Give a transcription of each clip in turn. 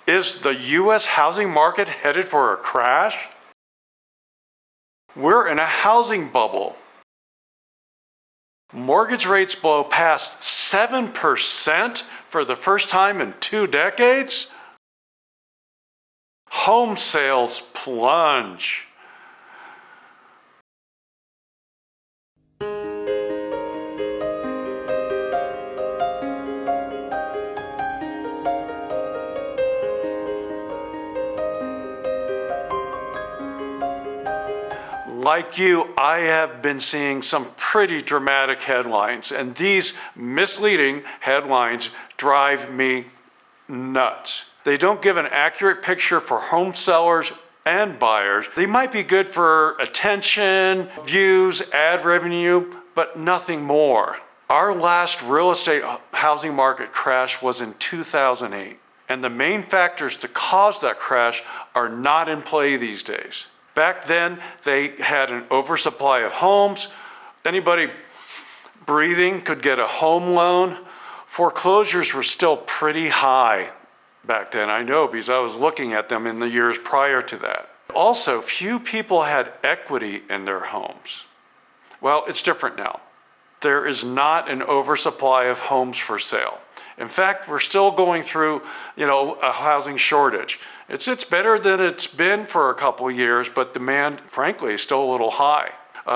Is the U.S. housing market headed for a crash? We're in a housing bubble. Mortgage rates blow past 7% for the first time in 2 decades. Home sales plunge. Like you, I have been seeing some pretty dramatic headlines, and these misleading headlines drive me nuts. They don't give an accurate picture for home sellers and buyers. They might be good for attention, views, ad revenue, but nothing more. Our last real estate housing market crash was in 2008, and the main factors to cause that crash are not in play these days. Back then, they had an oversupply of homes. Anybody breathing could get a home loan. Foreclosures were still pretty high back then. I know because I was looking at them in the years prior to that. Also, few people had equity in their homes. Well, it's different now. There is not an oversupply of homes for sale. In fact, we're still going through, a housing shortage. It's better than it's been for a couple years, but demand, frankly, is still a little high.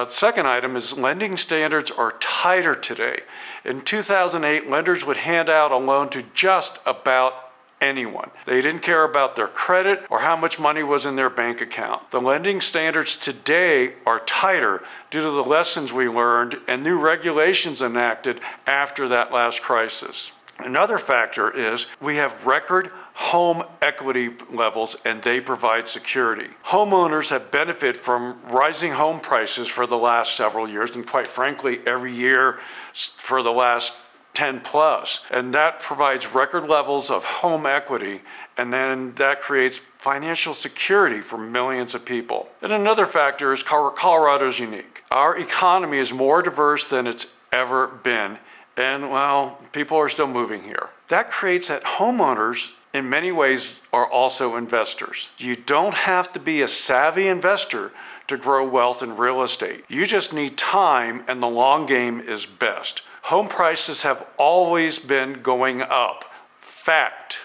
Second item is lending standards are tighter today. In 2008, lenders would hand out a loan to just about anyone. They didn't care about their credit or how much money was in their bank account. The lending standards today are tighter due to the lessons we learned and new regulations enacted after that last crisis. Another factor is we have record home equity levels and they provide security. Homeowners have benefited from rising home prices for the last several years and quite frankly every year for the last 10 plus. And that provides record levels of home equity and then that creates financial security for millions of people. And another factor is Colorado's unique. Our economy is more diverse than it's ever been. And well, people are still moving here. That creates that homeowners in many ways are also investors. You don't have to be a savvy investor to grow wealth in real estate. You just need time and the long game is best. Home prices have always been going up. Fact.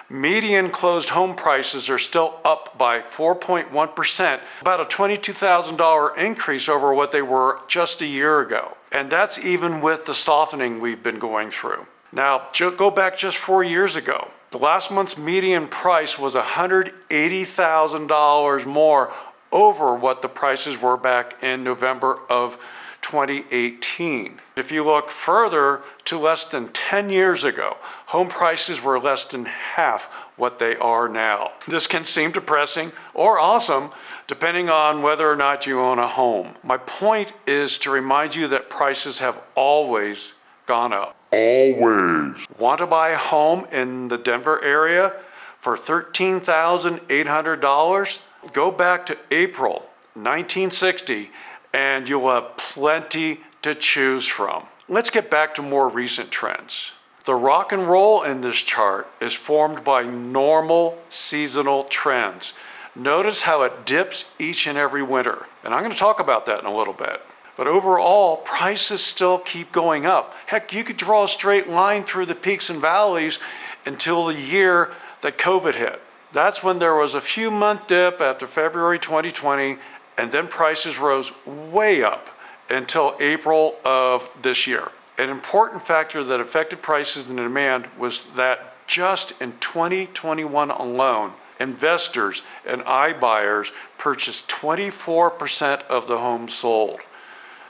Median closed home prices are still up by 4.1%, about a $22,000 increase over what they were just a year ago. And that's even with the softening we've been going through. Now, go back just 4 years ago. The last month's median price was $180,000 more over what the prices were back in November of 2018. If you look further to less than 10 years ago, home prices were less than half what they are now. This can seem depressing or awesome, depending on whether or not you own a home. My point is to remind you that prices have always gone up. Always. Want to buy a home in the Denver area for $13,800? Go back to April 1960 and you'll have plenty to choose from. Let's get back to more recent trends. The rock and roll in this chart is formed by normal seasonal trends. Notice how it dips each and every winter. And I'm going to talk about that in a little bit. But overall, prices still keep going up. Heck, you could draw a straight line through the peaks and valleys until the year that COVID hit. That's when there was a few month dip after February 2020, and then prices rose way up until April of this year. An important factor that affected prices and demand was that just in 2021 alone, investors and iBuyers purchased 24% of the homes sold.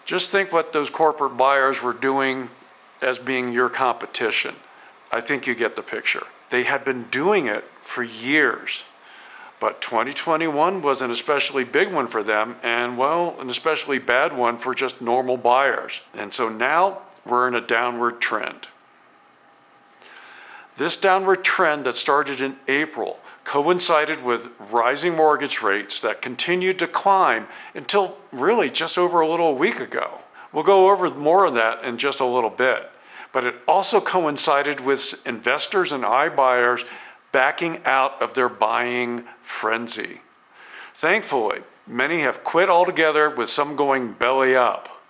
Just think what those corporate buyers were doing as being your competition. I think you get the picture. They had been doing it for years. But 2021 was an especially big one for them and, well, an especially bad one for just normal buyers. And so now we're in a downward trend. This downward trend that started in April coincided with rising mortgage rates that continued to climb until really just over a little week ago. We'll go over more of that in just a little bit. but it also coincided with investors and iBuyers backing out of their buying frenzy. Thankfully, many have quit altogether, with some going belly up.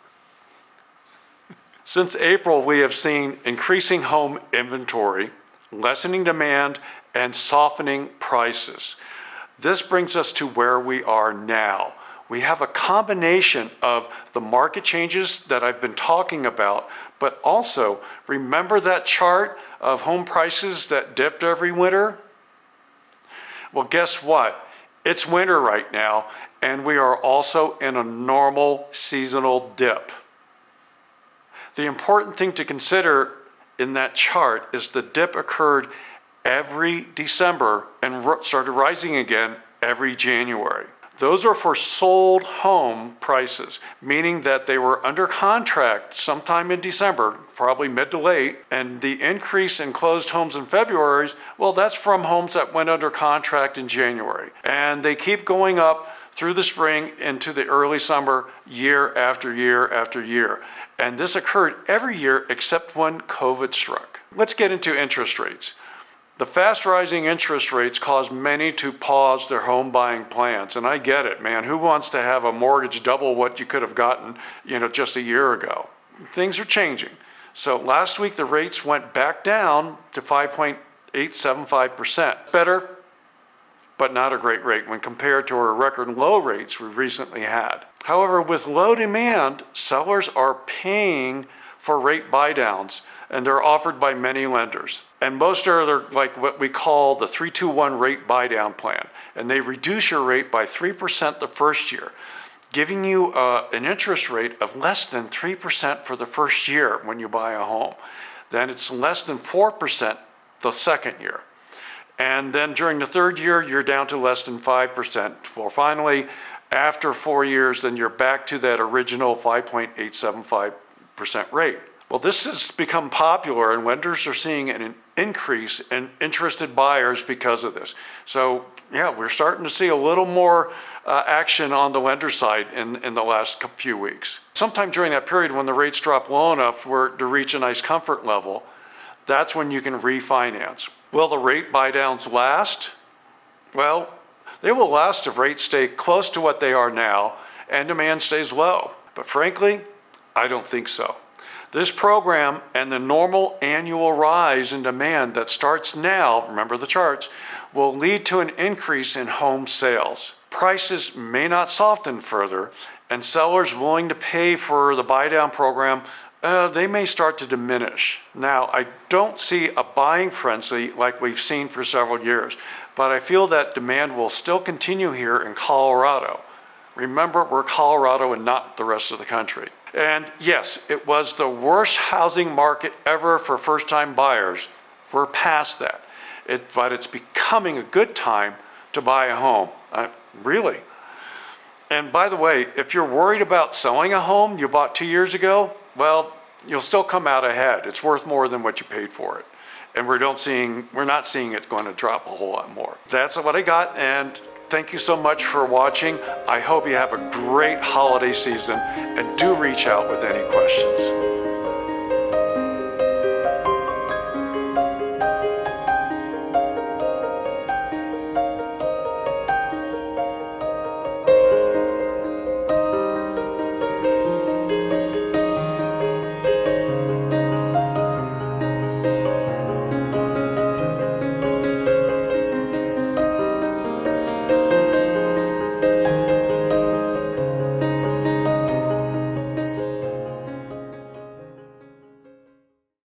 Since April, we have seen increasing home inventory, lessening demand, and softening prices. This brings us to where we are now. We have a combination of the market changes that I've been talking about, but also remember that chart of home prices that dipped every winter? Well, guess what? It's winter right now, and we are also in a normal seasonal dip. The important thing to consider in that chart is the dip occurred every December and started rising again every January. Those are for sold home prices, meaning that they were under contract sometime in December, probably mid to late, and the increase in closed homes in February, well, that's from homes that went under contract in January. And they keep going up through the spring into the early summer, year after year after year. And this occurred every year except when COVID struck. Let's get into interest rates. The fast rising interest rates caused many to pause their home buying plans. And I get it, man. Who wants to have a mortgage double what you could have gotten, just a year ago? Things are changing. So last week, the rates went back down to 5.875%. Better, but not a great rate when compared to our record low rates we've recently had. However, with low demand, sellers are paying for rate buydowns, and they're offered by many lenders. And most are like what we call the 3-2-1 rate buydown plan. And they reduce your rate by 3% the first year, giving you an interest rate of less than 3% for the first year when you buy a home. Then it's less than 4% the second year. And then during the third year, you're down to less than 5%. Well, finally, after 4 years, then you're back to that original 5.875% rate. Well, this has become popular, and lenders are seeing an increase in interested buyers because of this. So, yeah, we're starting to see a little more action on the lender side in the last few weeks. Sometime during that period when the rates drop low enough to reach a nice comfort level, that's when you can refinance. Will the rate buydowns last? Well, they will last if rates stay close to what they are now and demand stays low. But frankly, I don't think so. This program and the normal annual rise in demand that starts now, remember the charts, will lead to an increase in home sales. Prices may not soften further, and sellers willing to pay for the buydown program, they may start to diminish. Now, I don't see a buying frenzy like we've seen for several years, but I feel that demand will still continue here in Colorado. Remember, we're Colorado and not the rest of the country. And yes, it was the worst housing market ever for first-time buyers. We're past that. But it's becoming a good time to buy a home. Really. And by the way, if you're worried about selling a home you bought 2 years ago, well, you'll still come out ahead. It's worth more than what you paid for it. And we're not seeing it going to drop a whole lot more. That's what I got, and thank you so much for watching. I hope you have a great holiday season, and do reach out with any questions.